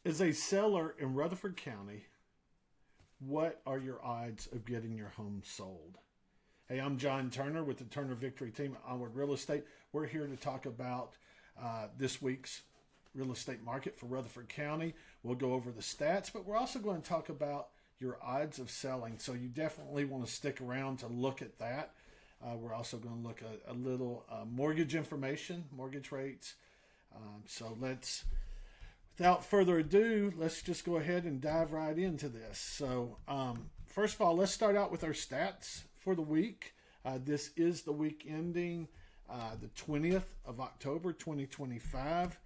As a seller in Rutherford County, what are your odds of getting your home sold? Hey, I'm John Turner with the Turner Victory team at Onward Real Estate. We're here to talk about this week's real estate market for Rutherford County. We'll go over the stats, but we're also going to talk about your odds of selling. So you definitely want to stick around to look at that. We're also going to look at a little mortgage information, mortgage rates. Without further ado, let's just go ahead and dive right into this. So first of all, let's start out with our stats for the week. This is the week ending the 20th of October, 2025.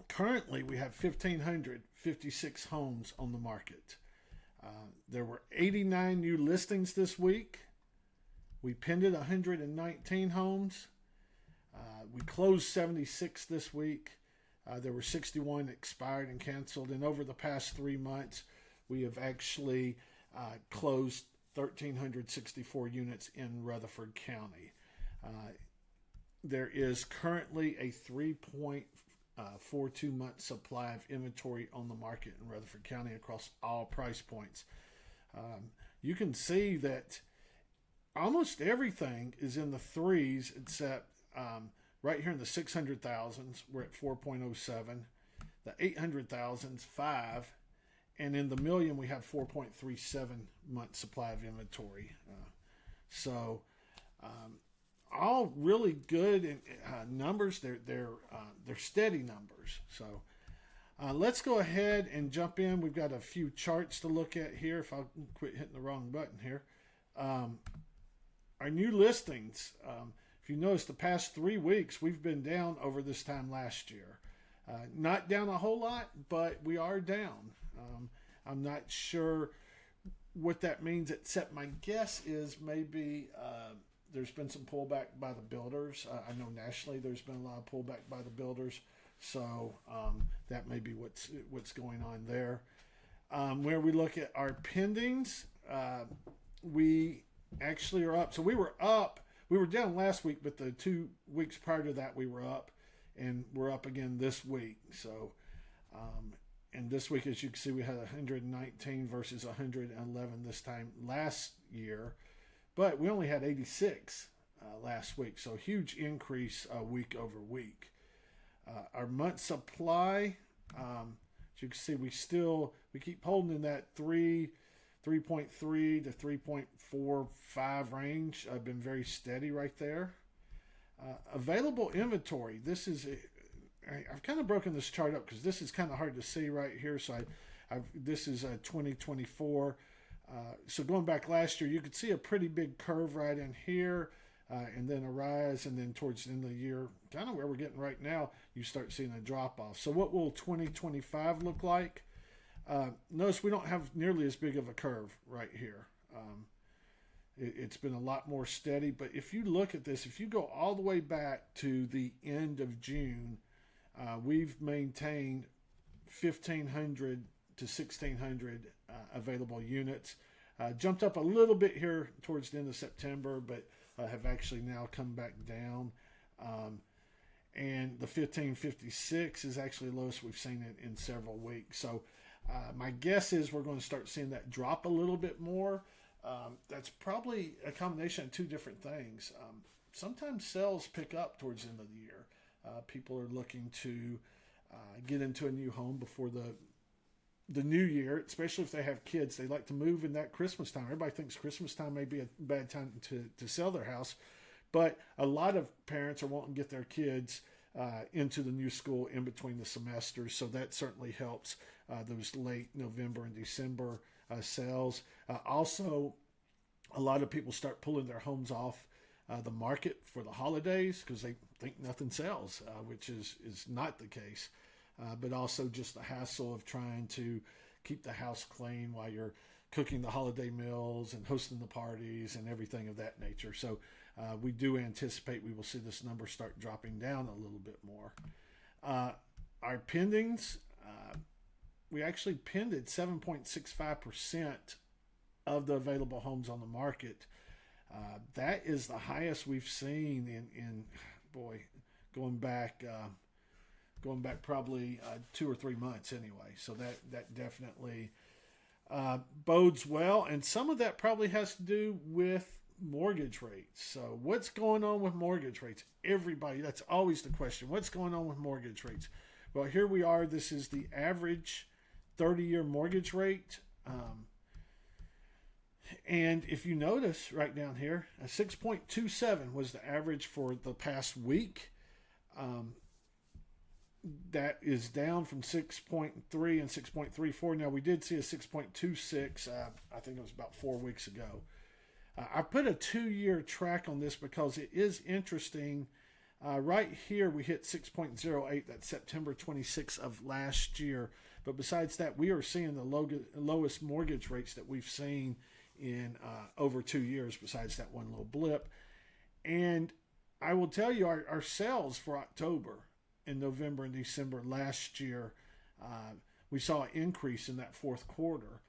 Currently, we have 1,556 homes on the market. There were 89 new listings this week. We pended 119 homes. We closed 76 this week. There were 61 expired and canceled. And over the past 3 months, we have actually closed 1,364 units in Rutherford County. There is currently a 3.42 month supply of inventory on the market in Rutherford County across all price points. You can see that almost everything is in the threes except right here in the 600,000s, we're at 4.07. The 800,000s, 5. And in the million, we have 4.37 month supply of inventory. All really good numbers. They're steady numbers. So let's go ahead and jump in. We've got a few charts to look at here. If I quit hitting the wrong button here. Our new listings. If you notice, the past 3 weeks, we've been down over this time last year. Not down a whole lot, but we are down. I'm not sure what that means, except my guess is maybe there's been some pullback by the builders. I know nationally there's been a lot of pullback by the builders, so that may be what's going on there. Where we look at our pendings, we actually are up. So we were up. We were down last week, but the 2 weeks prior to that, we were up, and we're up again this week. So, and this week, as you can see, we had 119 versus 111 this time last year, but we only had 86 last week. So huge increase week over week. Our month supply, as you can see, we keep holding in that 3.3 to 3.45 range. I've been very steady right there. Available inventory. I've kind of broken this chart up because this is kind of hard to see right here. So this is 2024. So going back last year, you could see a pretty big curve right in here, and then a rise, and then towards the end of the year, kind of where we're getting right now, you start seeing a drop off. So what will 2025 look like? Notice we don't have nearly as big of a curve right here. It's been a lot more steady, but if you look at this, if you go all the way back to the end of June, we've maintained 1,500 to 1,600 available units. Jumped up a little bit here towards the end of September, but have actually now come back down. And the 1,556 is actually the lowest we've seen it in several weeks. So my guess is we're going to start seeing that drop a little bit more. That's probably a combination of two different things. Sometimes sales pick up towards the end of the year. People are looking to get into a new home before the new year, especially if they have kids. They like to move in that Christmas time. Everybody thinks Christmas time may be a bad time to sell their house, but a lot of parents are wanting to get their kids into the new school in between the semesters, so that certainly helps those late November and December sales. Also, a lot of people start pulling their homes off the market for the holidays because they think nothing sells, which is not the case. But also just the hassle of trying to keep the house clean while you're cooking the holiday meals and hosting the parties and everything of that nature. So we do anticipate we will see this number start dropping down a little bit more. Our pendings, we actually pended 7.65% of the available homes on the market. That is the highest we've seen in going back going back probably 2 or 3 months anyway. So that definitely bodes well. And some of that probably has to do with mortgage rates. So what's going on with mortgage rates? Everybody, that's always the question. What's going on with mortgage rates? Well, here we are. This is the average 30-year mortgage rate. And if you notice right down here, a 6.27 was the average for the past week. That is down from 6.3 and 6.34. Now, we did see a 6.26, I think it was about 4 weeks ago. I put a 2-year track on this because it is interesting. Right here, we hit 6.08, that's September 26th of last year. But besides that, we are seeing the lowest mortgage rates that we've seen in over 2 years, besides that one little blip. And I will tell you, our sales for October and November and December last year, we saw an increase in that fourth quarter.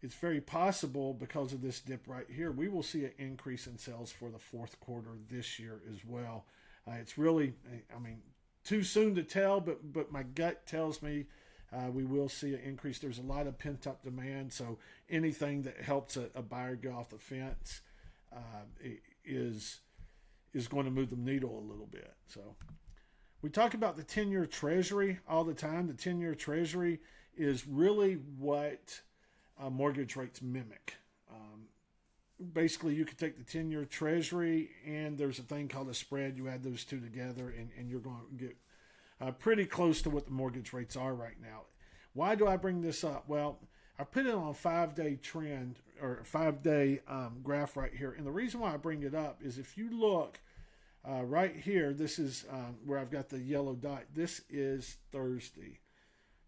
It's very possible because of this dip right here, we will see an increase in sales for the fourth quarter this year as well. It's really, too soon to tell, but my gut tells me we will see an increase. There's a lot of pent-up demand, so anything that helps a buyer go off the fence is going to move the needle a little bit. So we talk about the 10-year Treasury all the time. The 10-year Treasury is really what mortgage rates mimic. Basically, you could take the 10-year Treasury, and there's a thing called a spread. You add those two together, and you're going to get pretty close to what the mortgage rates are right now. Why do I bring this up? Well, I put it on a 5-day trend, or 5-day graph right here. And the reason why I bring it up is if you look right here, this is where I've got the yellow dot. This is Thursday.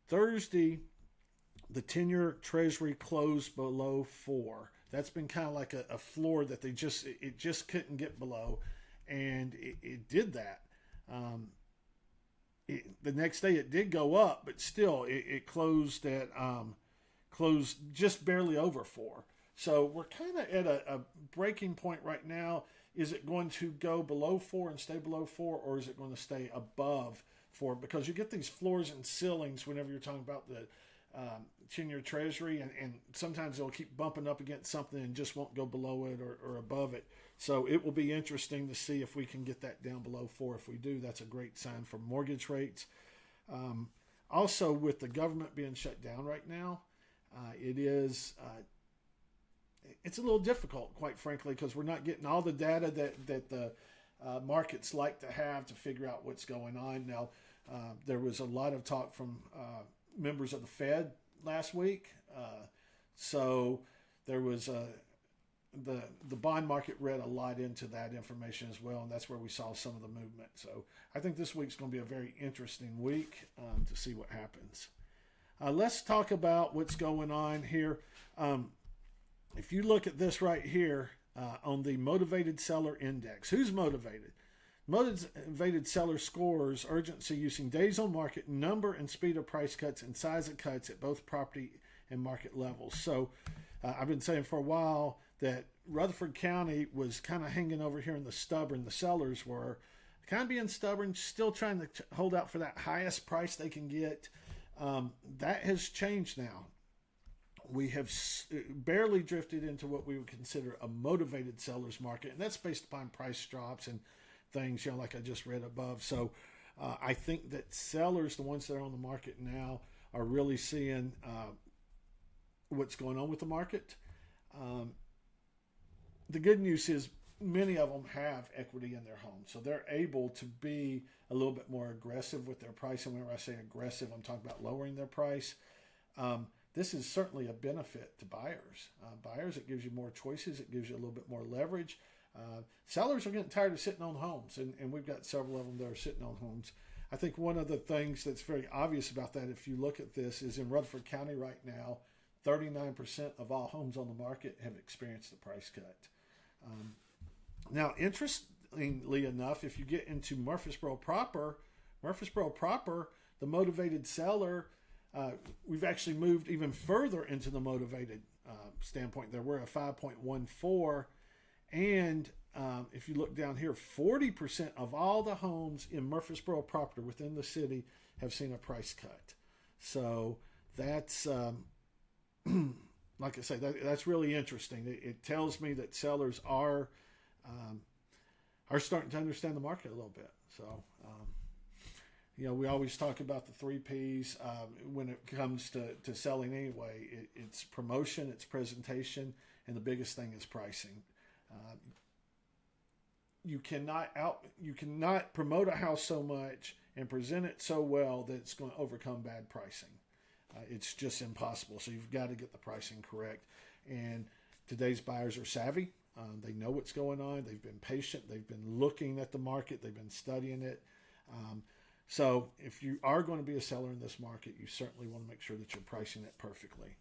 Thursday, the 10-year Treasury closed below 4. That's been kind of like a floor that it just couldn't get below, and it did that. The next day it did go up, but still it closed at closed just barely over 4. So we're kind of at a breaking point right now. Is it going to go below 4 and stay below 4, or is it going to stay above 4? Because you get these floors and ceilings whenever you're talking about the 10-year Treasury, and sometimes they'll keep bumping up against something and just won't go below it or above it. So it will be interesting to see if we can get that down below 4. If we do, that's a great sign for mortgage rates. Also, with the government being shut down right now, it's a little difficult, quite frankly, because we're not getting all the data that the markets like to have to figure out what's going on. Now, there was a lot of talk from members of the Fed last week. So there was the bond market read a lot into that information as well, and that's where we saw some of the movement. So I think this week's going to be a very interesting week to see what happens. Let's talk about what's going on here. If you look at this right here on the Motivated Seller Index, who's motivated? Motivated seller scores urgency using days on market, number and speed of price cuts, and size of cuts at both property and market levels. So I've been saying for a while that Rutherford County was kind of hanging over here in the stubborn. The sellers were kind of being stubborn, still trying to hold out for that highest price they can get. That has changed now. We have barely drifted into what we would consider a motivated seller's market, and that's based upon price drops and things, like I just read above. So I think that sellers, the ones that are on the market now, are really seeing what's going on with the market. The good news is many of them have equity in their home, so they're able to be a little bit more aggressive with their price. And whenever I say aggressive, I'm talking about lowering their price. This is certainly a benefit to buyers. Buyers, it gives you more choices. It gives you a little bit more leverage. Sellers are getting tired of sitting on homes, and we've got several of them that are sitting on homes. I think one of the things that's very obvious about that, if you look at this, is in Rutherford County right now, 39% of all homes on the market have experienced a price cut. Now, interestingly enough, if you get into Murfreesboro proper, the motivated seller, we've actually moved even further into the motivated standpoint there. We're at 5.14, and if you look down here, 40% of all the homes in Murfreesboro proper within the city have seen a price cut. So that's, like I say, that's really interesting. It tells me that sellers are starting to understand the market a little bit. So, we always talk about the 3 Ps when it comes to selling anyway. It's promotion, it's presentation, and the biggest thing is pricing. You cannot promote a house so much and present it so well that it's going to overcome bad pricing. It's just impossible. So you've got to get the pricing correct. And today's buyers are savvy. They know what's going on. They've been patient. They've been looking at the market. They've been studying it. So if you are going to be a seller in this market, you certainly want to make sure that you're pricing it perfectly.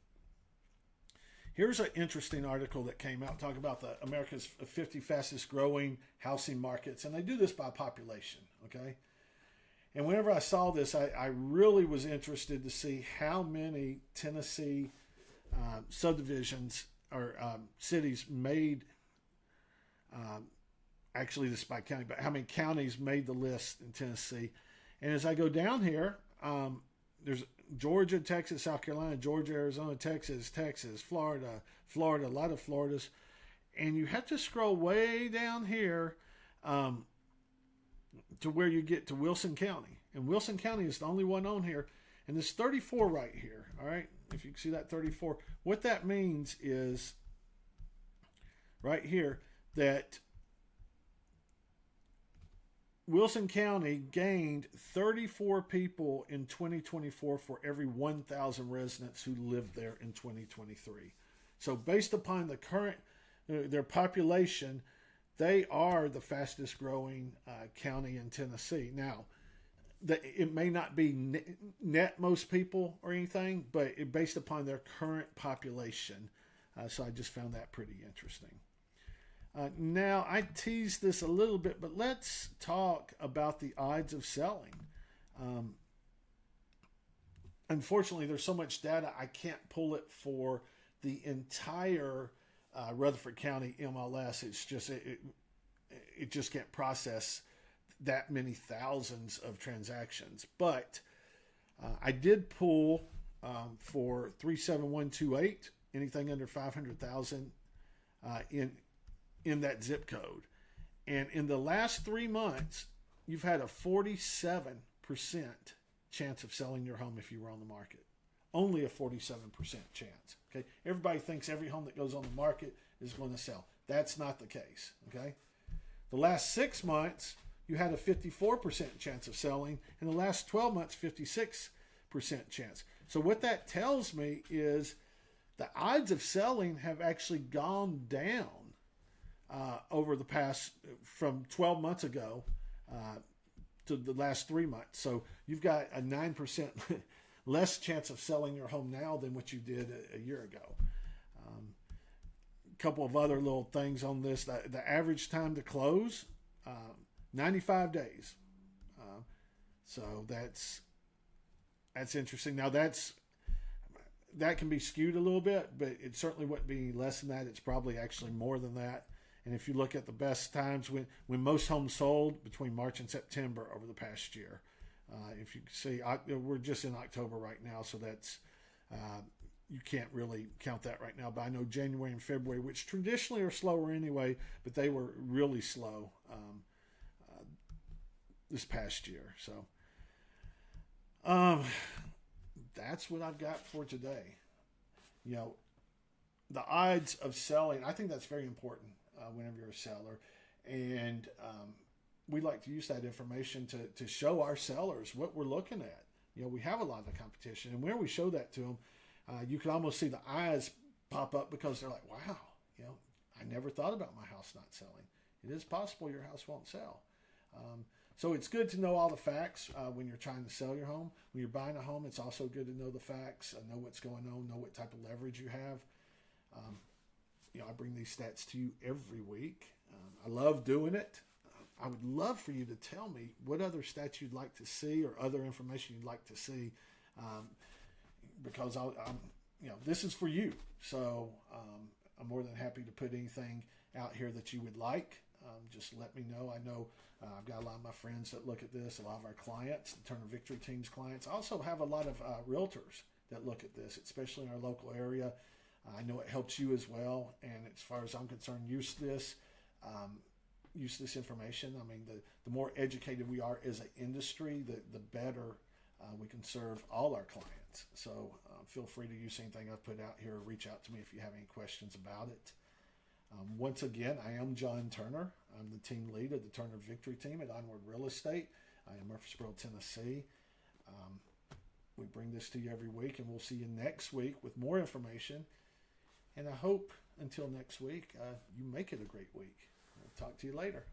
Here's an interesting article that came out talking about the America's 50 fastest growing housing markets. And they do this by population, okay? And whenever I saw this, I really was interested to see how many Tennessee subdivisions or cities made, actually this is by county, but how many counties made the list in Tennessee. And as I go down here, there's Georgia, Texas, South Carolina, Georgia, Arizona, Texas, Florida, a lot of Floridas. And you have to scroll way down here to where you get to Wilson County. And Wilson County is the only one on here. And there's 34 right here, all right? If you can see that 34. What that means is right here that Wilson County gained 34 people in 2024 for every 1,000 residents who lived there in 2023. So based upon the current, their population, they are the fastest growing county in Tennessee. Now, it may not be net most people or anything, but based upon their current population. So I just found that pretty interesting. Now, I teased this a little bit, but let's talk about the odds of selling. Unfortunately, there's so much data, I can't pull it for the entire Rutherford County MLS. It's just, it just can't process that many thousands of transactions. But I did pull for 37128, anything under 500,000 in that zip code. And in the last 3 months, you've had a 47% chance of selling your home if you were on the market. Only a 47% chance. Okay, everybody thinks every home that goes on the market is going to sell. That's not the case. Okay, the last 6 months, you had a 54% chance of selling. In the last 12 months, 56% chance. So what that tells me is the odds of selling have actually gone down over the past, from 12 months ago to the last 3 months. So you've got a 9% less chance of selling your home now than what you did a year ago. A couple of other little things on this. The average time to close, 95 days. So that's interesting. Now that can be skewed a little bit, but it certainly wouldn't be less than that. It's probably actually more than that. And if you look at the best times when most homes sold, between March and September over the past year. If you can see, we're just in October right now, so that's you can't really count that right now. But I know January and February, which traditionally are slower anyway, but they were really slow this past year. So that's what I've got for today. The odds of selling, I think that's very important whenever you're a seller. And we like to use that information to show our sellers what we're looking at. We have a lot of competition, and where we show that to them, you can almost see the eyes pop up because they're like, wow, I never thought about my house not selling. It is possible your house won't sell. So it's good to know all the facts when you're trying to sell your home. When you're buying a home, it's also good to know the facts, know what's going on, know what type of leverage you have. I bring these stats to you every week. I love doing it. I would love for you to tell me what other stats you'd like to see or other information you'd like to see, because this is for you. So I'm more than happy to put anything out here that you would like. just let me know. I know I've got a lot of my friends that look at this, a lot of our clients, the Turner Victory Team's clients. I also have a lot of realtors that look at this, especially in our local area. I know it helps you as well. And as far as I'm concerned, use this information. I mean, the more educated we are as an industry, the better we can serve all our clients. So feel free to use anything I've put out here or reach out to me if you have any questions about it. Once again, I am John Turner. I'm the team lead of the Turner Victory Team at Onward Real Estate in Murfreesboro, Tennessee. We bring this to you every week, and we'll see you next week with more information. And I hope until next week, you make it a great week. We'll talk to you later.